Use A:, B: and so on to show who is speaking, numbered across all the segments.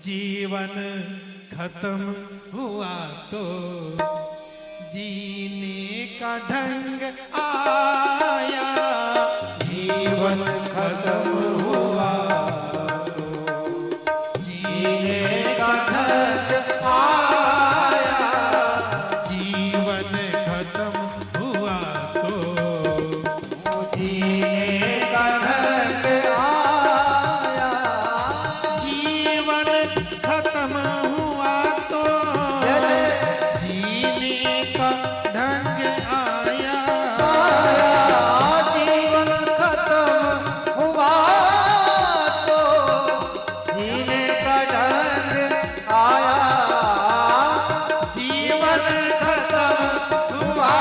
A: जीवन खत्म हुआ तो जीने का ढंग आया। जीवन खत्म हुआ तो जीने का ढंग आया। जीवन खत्म हुआ तो जीने का ढंग आया। जीवन खत्म हुआ तो जीने का ढंग आया।
B: जीवन खत्म हुआ तो जीने का ढंग आया।
A: जीवन खत्म हुआ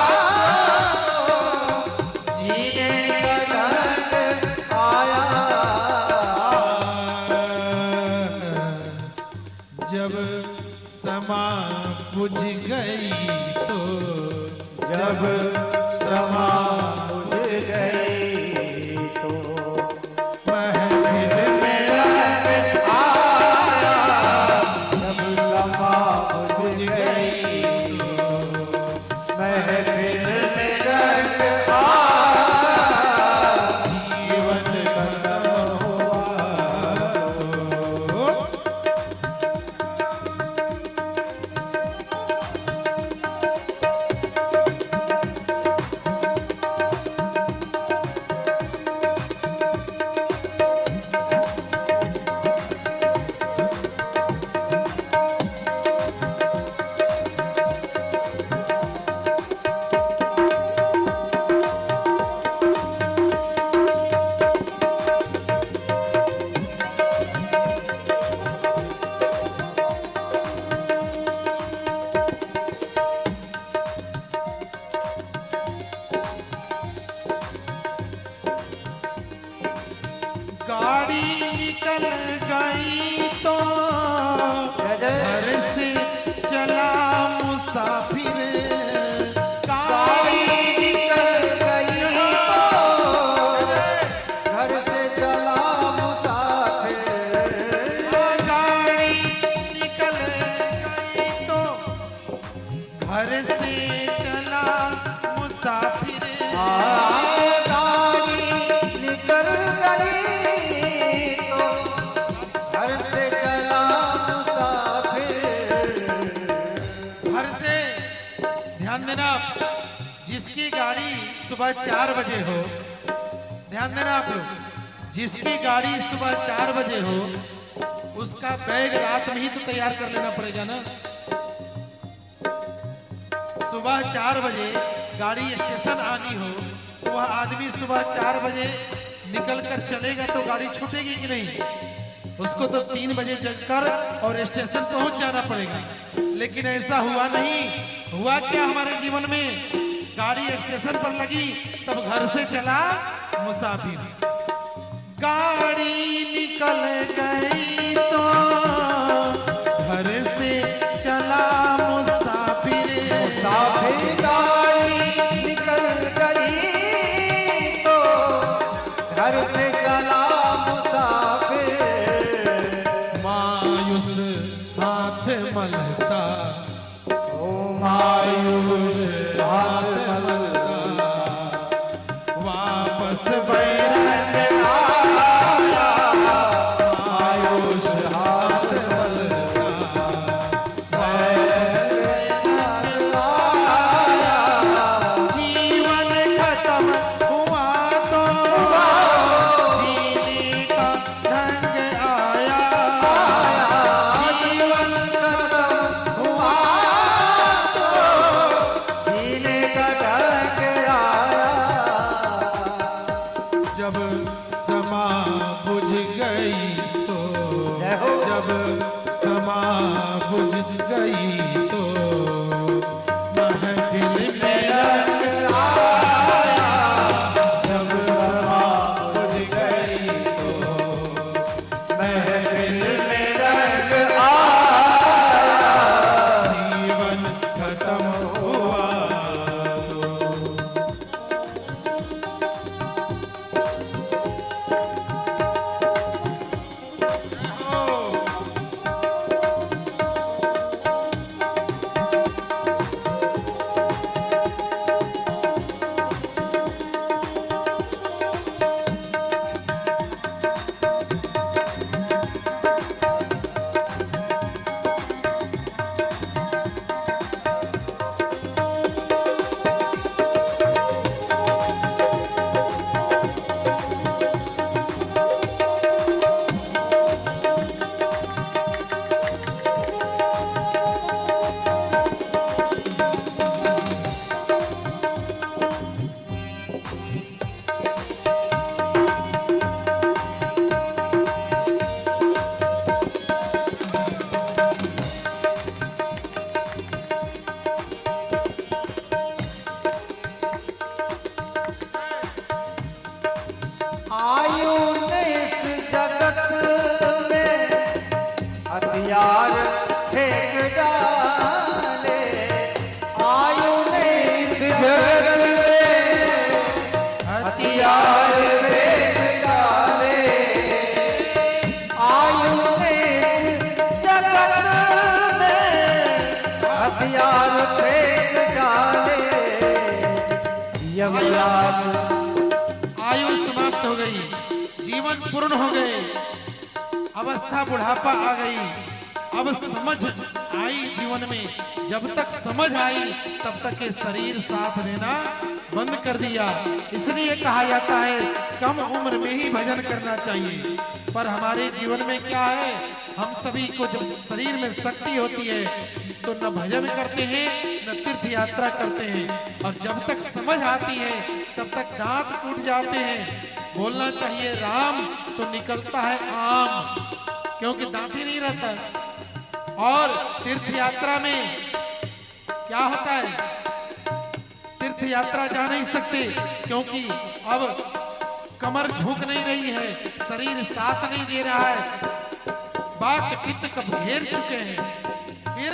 B: तो जीने का ढंग आया।
A: जब समा बुझ गई तो
B: जब समा बुझ गई तो
A: महफिल में रंग आया।
B: जब समा बुझ गई तो महफिल में रंग आया।
A: जीवन खत्म हुआ तो गाड़ी निकल गई तो घर से चला मुसाफिर। गाड़ी
B: निकल गई तो घर से चला मुसाफिर।
A: गाड़ी निकल गई तो घर से चला मुसाफिर।
B: गाड़ी निकल गई तो घर से चला मुसाफिर।
A: घर से ध्यान देना, जिसकी गाड़ी सुबह 4 बजे हो, ध्यान देना आप लोग, जिसकी गाड़ी सुबह 4 बजे हो उसका बैग रात में ही तो तैयार कर लेना पड़ेगा ना। सुबह 4 बजे गाड़ी स्टेशन आनी हो तो वह आदमी सुबह 4 बजे निकल कर चलेगा तो गाड़ी छूटेगी कि नहीं। उसको तो 3 बजे जगकर और स्टेशन पहुंच जाना पड़ेगा। लेकिन ऐसा हुआ नहीं। हुआ क्या हमारे जीवन में, गाड़ी स्टेशन पर लगी तब घर से चला मुसाफिर। गाड़ी निकल गई तो घर से चला मुसाफिर।
B: मुसाफिर गाड़ी निकल गई तो घर से चला मुसाफिर।
A: मायूस हाथ मलता,
B: ओ मायूस हाथ
A: मलता, वापस बैरंग
B: आया।
A: मायूस हाथ मलता, जीवन खत्म हुआ तो जीने का ढंग आया।
B: जीवन खत्म हुआ तो जीने का ढंग आया।
A: जब समा बुझ गई तो
B: जय हो।
A: जब समा बुझ गई तो महफिल में रंग आया। जब समा बुझ गई तो महफिल में रंग आया। जीवन खत्म हुआ तो
B: हथियार फेंक डाले, आयु ने इस जगत में हथियार फेंक डाले, आयु ने इस जगत में हथियार फेंक डाले। यमराज
A: आयु समाप्त हो गई, जीवन पूर्ण हो गए, अवस्था बुढ़ापा आ गई। अब समझ आई जीवन में, जब तक समझ आई तब तक ये शरीर साथ देना बंद कर दिया। इसलिए कहा जाता है कम उम्र में ही भजन करना चाहिए। पर हमारे जीवन में क्या है, हम सभी को जब शरीर में शक्ति होती है तो न भजन करते हैं न तीर्थ यात्रा करते हैं, और जब तक समझ आती है तब तक दांत टूट जाते हैं। बोलना चाहिए राम तो निकलता है आम, क्योंकि दांत ही नहीं रहता। और तीर्थ यात्रा में क्या होता है, तीर्थ यात्रा जा नहीं सकते क्योंकि अब कमर झुक नहीं रही है, शरीर साथ नहीं दे रहा है, बात पित्त कब घेर चुके हैं। फिर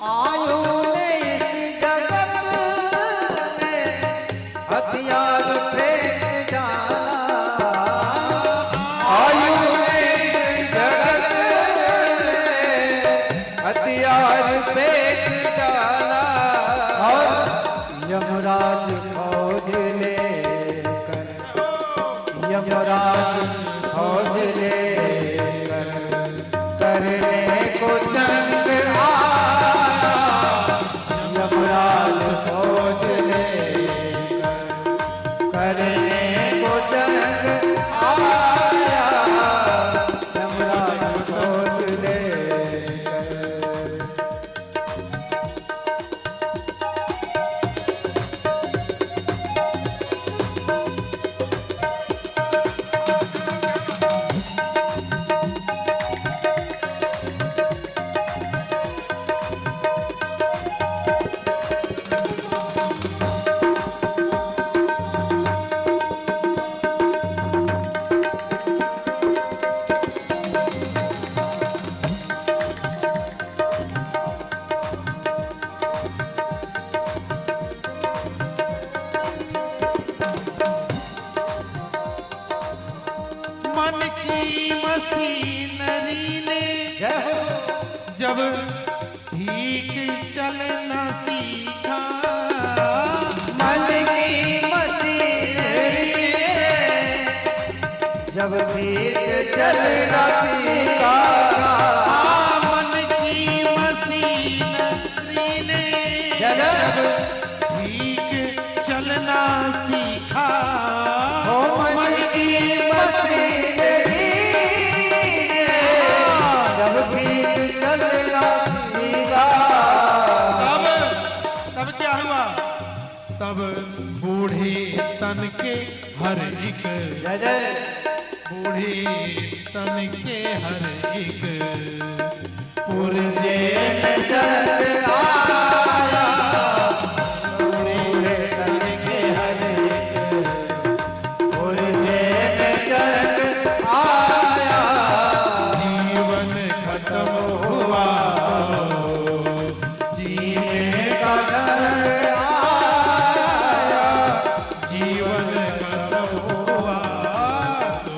B: आयु ने इस जगत में हथियार फेंक डाला, आयु ने इस जगत में हथियार फेंक डाला। और यमराज फौज लेकर, यमराज फौज लेकर करने को जंग आया, यमराज फौज लेकर करने को जंग आया, यमराज फौज लेकर।
A: मन की मशीनरी ने जब ठीक चलना सीखा,
B: मन की मशीनरी ने जब ठीक चलना सीखा,
A: मन की मशीनरी ने
B: जब
A: ठीक चलना सीखा,
B: ओ मन की मशीनरी ने जब ठीक चलना सीखा,
A: तब क्या हुआ, तब बूढ़े तन के हर एक,
B: जय जय
A: बूढ़े तन के हर एक
B: पुरजे में जग आया, बूढ़े तन के हर एक पुरजे में जग आया,
A: जीवन खत्म हुआ, जीने का
B: जग आया,
A: जीवन खत्म हुआ तो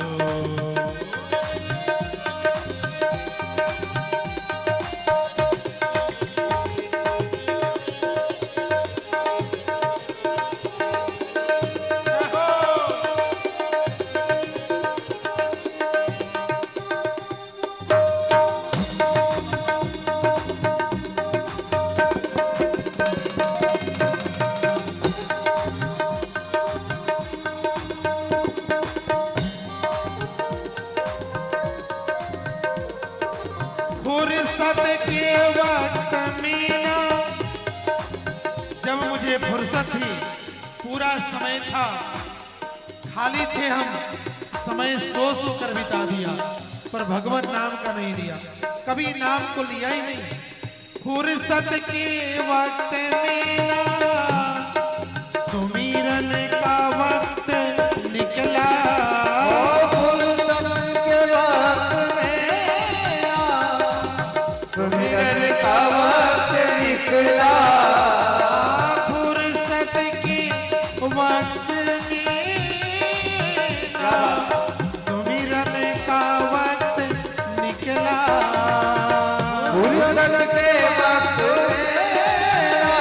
A: फुर्सत के वक्त में ना, जब मुझे फुर्सत थी, पूरा समय था, खाली थे हम, समय सोच कर बिता दिया, पर भगवान नाम का नहीं लिया, कभी नाम को लिया ही नहीं। फुर्सत के वक्त में ना, सुमिरन का वक्त निकला,
B: फुर्सत के विसल के वक्त मेरा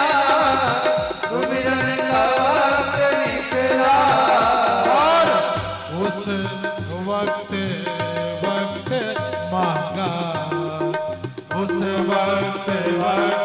B: सुमिरन का वक्त निकला।
A: और उस वक्त वक्त मांगा, उस वक्त वक्त